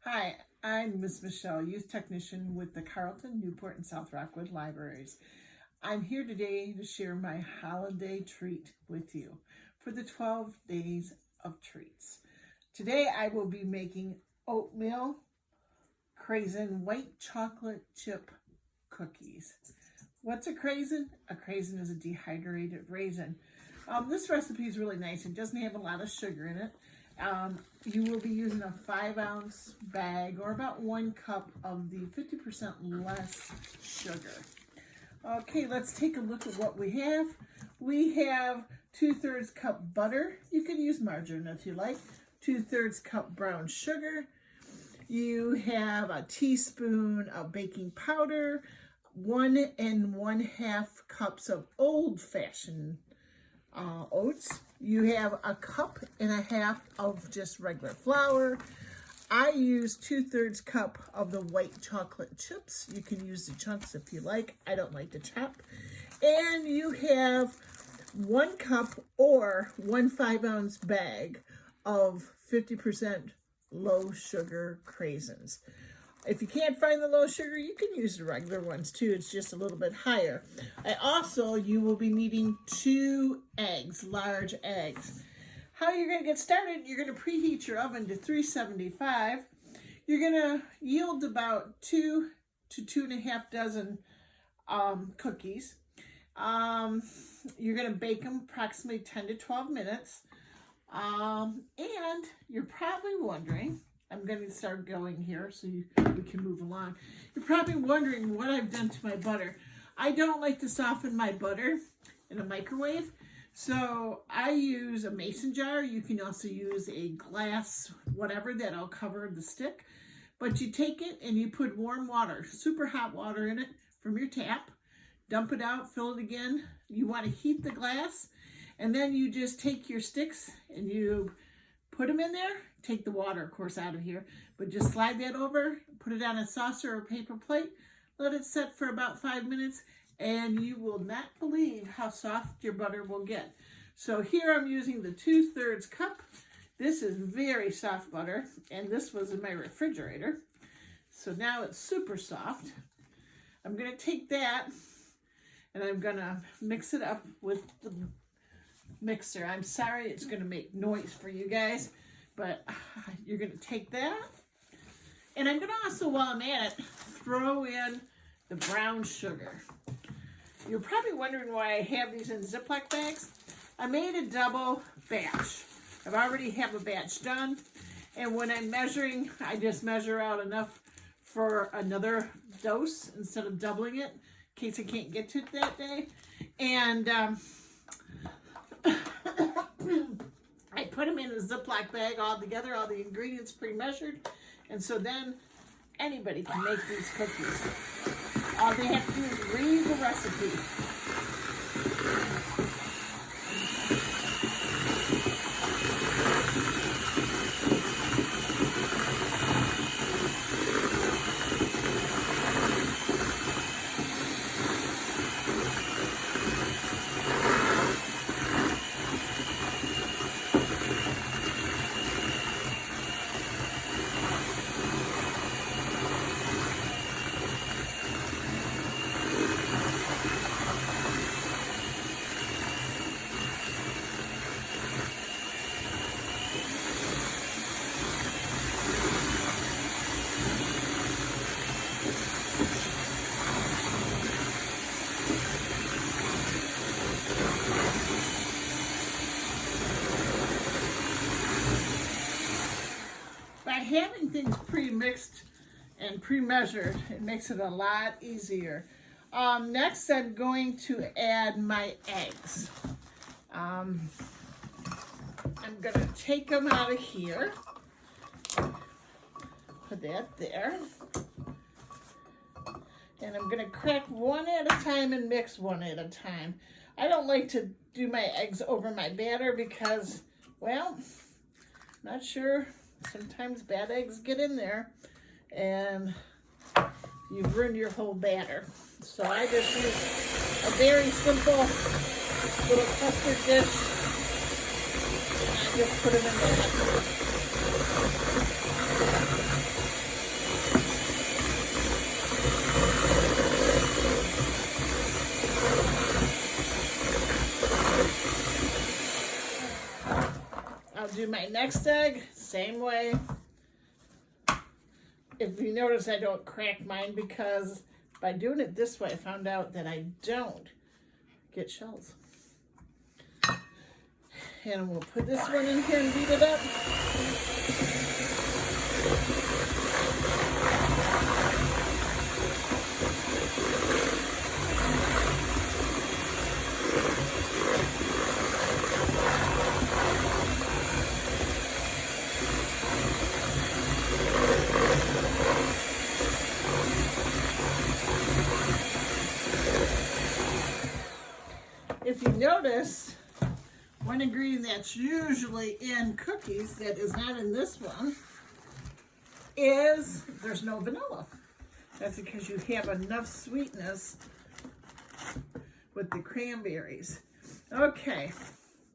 Hi, I'm Miss Michelle, Youth Technician with the Carlton, Newport, and South Rockwood Libraries. I'm here today to share my holiday treat with you for the 12 days of treats. Today I will be making Oatmeal Craisin white chocolate chip cookies. What's a craisin? A craisin is a dehydrated raisin. This recipe is really nice. It doesn't have a lot of sugar in it. You will be using a 5-ounce bag or about 1 cup of the 50% less sugar. Okay, let's take a look at what we have. We have 2/3 cup butter. You can use margarine if you like. 2/3 cup brown sugar. You have a teaspoon of baking powder, 1 1/2 cups of old-fashioned oats. You have a 1.5 cups of just regular flour. I use 2/3 cup of the white chocolate chips. You can use the chunks if you like. I don't like to chop. And you have 1 cup or 1 5-ounce bag of 50% low sugar craisins. If you can't find the low sugar, you can use the regular ones too. It's just a little bit higher. You will be needing 2 eggs, large eggs. How you're going to get started, you're going to preheat your oven to 375. You're going to yield about 2 to 2.5 dozen cookies. You're going to bake them approximately 10 to 12 minutes. And you're probably wondering, I'm going to start going here so we can move along. You're probably wondering what I've done to my butter. I don't like to soften my butter in a microwave, so I use a mason jar. You can also use a glass, whatever, that'll cover the stick. But you take it and you put warm water, super hot water in it from your tap. Dump it out, fill it again. You want to heat the glass, and then you just take your sticks and you put them in there. Take the water, of course, out of here, but just slide that over, put it on a saucer or paper plate, let it set for about 5 minutes, and you will not believe how soft your butter will get. So here I'm using the 2/3 cup. This is very soft butter, and this was in my refrigerator. So now it's super soft. I'm going to take that, and I'm going to mix it up with the mixer. I'm sorry it's going to make noise for you guys, but you're going to take that. And I'm going to also, while I'm at it, throw in the brown sugar. You're probably wondering why I have these in Ziploc bags. I made a double batch. I've already have a batch done. And when I'm measuring, I just measure out enough for another dose instead of doubling it, in case I can't get to it that day. And I put them in a Ziploc bag all together, all the ingredients pre-measured, and so then anybody can make these cookies. All they have to do is read the recipe. Having things pre-mixed and pre-measured, it makes it a lot easier. Next, I'm going to add my eggs. I'm going to take them out of here, put that there, and I'm going to crack one at a time and mix one at a time. I don't like to do my eggs over my batter because, well, not sure. Sometimes bad eggs get in there and you've ruined your whole batter. So I just use a very simple little custard dish. And I just put them in that. my next egg, same way. If you notice, I don't crack mine because by doing it this way, I found out that I don't get shells. And we'll put this one in here and beat it up. If you notice, one ingredient that's usually in cookies that is not in this one is there's no vanilla. That's because you have enough sweetness with the cranberries. Okay,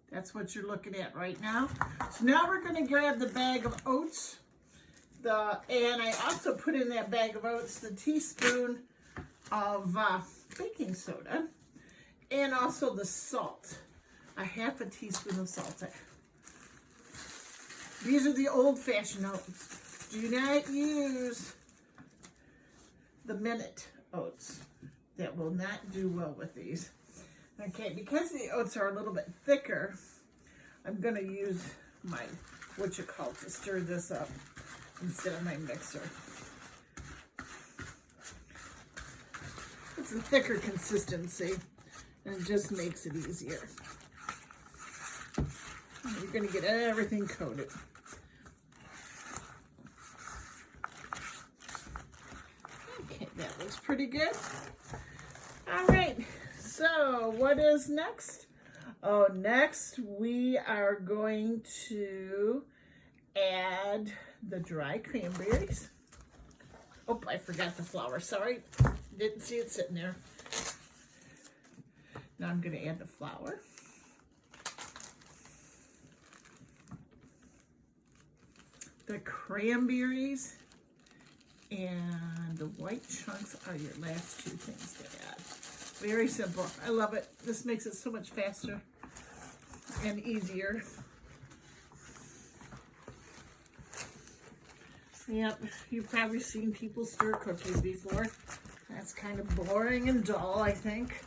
that's what you're looking at right now. So now we're going to grab the bag of oats. And I also put in that bag of oats the teaspoon of baking soda and also the salt. A half a teaspoon of salt. These are the old-fashioned oats. Do not use the minute oats. That will not do well with these. Okay, because the oats are a little bit thicker, I'm going to use my, to stir this up instead of my mixer. It's a thicker consistency, and it just makes it easier. You're going to get everything coated. Okay, that looks pretty good. All right, so what is next? Oh, next we are going to add the dry cranberries. Oh, I forgot the flour. Sorry, didn't see it sitting there. Now I'm going to add the flour. The cranberries and the white chunks are your last two things to add. Very simple. I love it. This makes it so much faster and easier. Yep, you've probably seen people stir cookies before. That's kind of boring and dull, I think.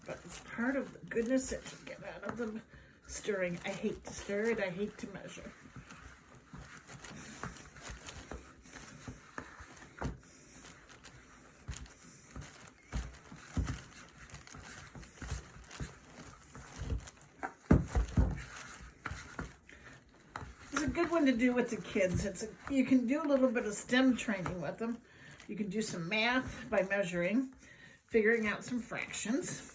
But it's part of the goodness that you get out of them stirring. I hate to stir it. I hate to measure. Good one to do with the kids. You can do a little bit of STEM training with them. You can do some math by measuring, figuring out some fractions.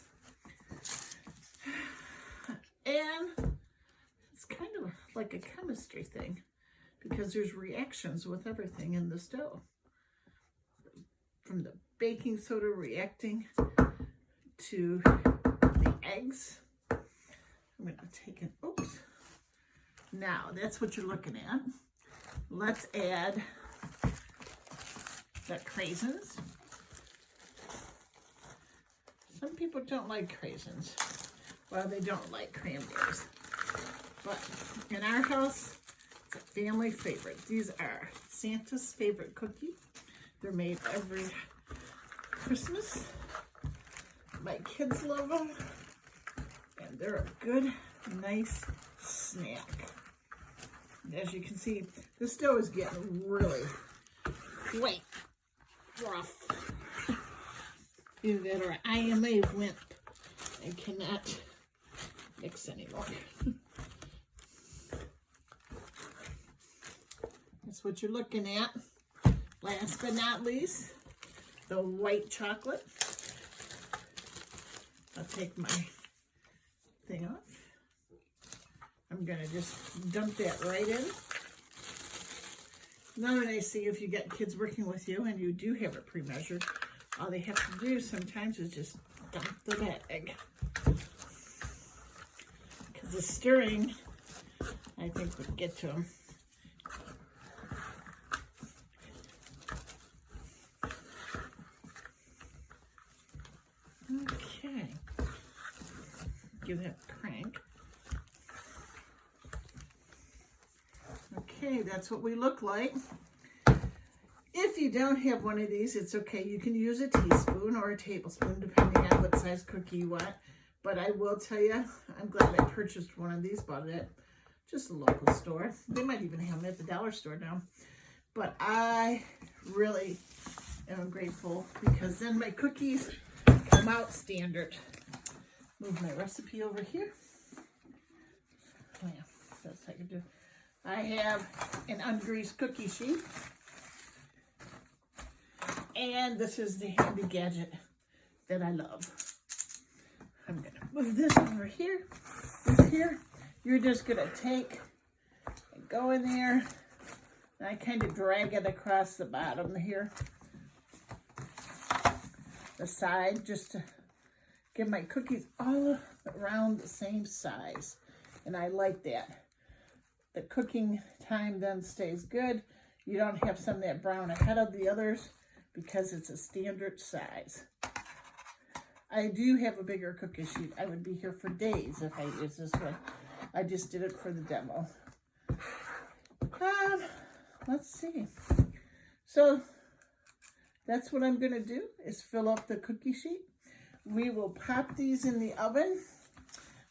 And it's kind of like a chemistry thing because there's reactions with everything in this dough. From the baking soda reacting to the eggs. I'm going to take an, oops. Now, that's what you're looking at. Let's add the craisins. Some people don't like craisins. Well, they don't like cranberries. But in our house, it's a family favorite. These are Santa's favorite cookie. They're made every Christmas. My kids love them. And they're a good, nice snack. As you can see, this dough is getting really quite rough. Either that or I am a wimp. I cannot mix any longer. That's what you're looking at. Last but not least, the white chocolate. I'll take my thing off. I'm going to just dump that right in. Nowadays, see if you get kids working with you and you do have it pre-measured, all they have to do sometimes is just dump the bag. Because the stirring, I think, would get to them. Okay. Give that a crank. Okay, that's what we look like. If you don't have one of these, it's okay. You can use a teaspoon or a tablespoon, depending on what size cookie you want. But I will tell you, I'm glad I purchased one of these, bought it at just a local store. They might even have them at the dollar store now. But I really am grateful because then my cookies come out standard. Move my recipe over here. Oh yeah, that's how I can do. I have an ungreased cookie sheet. And this is the handy gadget that I love. I'm going to move this over here. Here, you're just going to take and go in there. And I kind of drag it across the bottom here. The side, just to get my cookies all around the same size. And I like that. The cooking time then stays good. You don't have some that brown ahead of the others because it's a standard size. I do have a bigger cookie sheet. I would be here for days if I used this one. I just did it for the demo. Let's see. So that's what I'm going to do is fill up the cookie sheet. We will pop these in the oven.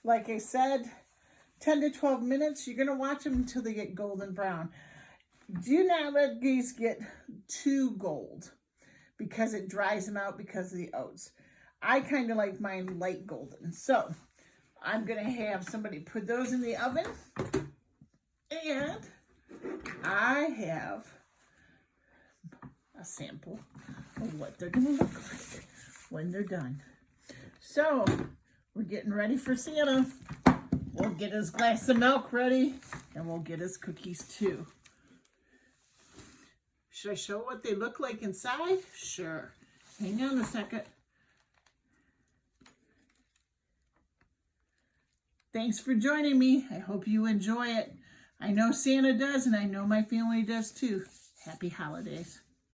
Like I said, 10 to 12 minutes. You're going to watch them until they get golden brown. Do not let these get too gold because it dries them out because of the oats. I kind of like mine light golden. So I'm going to have somebody put those in the oven. And I have a sample of what they're going to look like when they're done. So we're getting ready for Santa. We'll get his glass of milk ready and we'll get his cookies too. Should I show what they look like inside? Sure. Hang on a second. Thanks for joining me. I hope you enjoy it. I know Santa does, and I know my family does too. Happy holidays.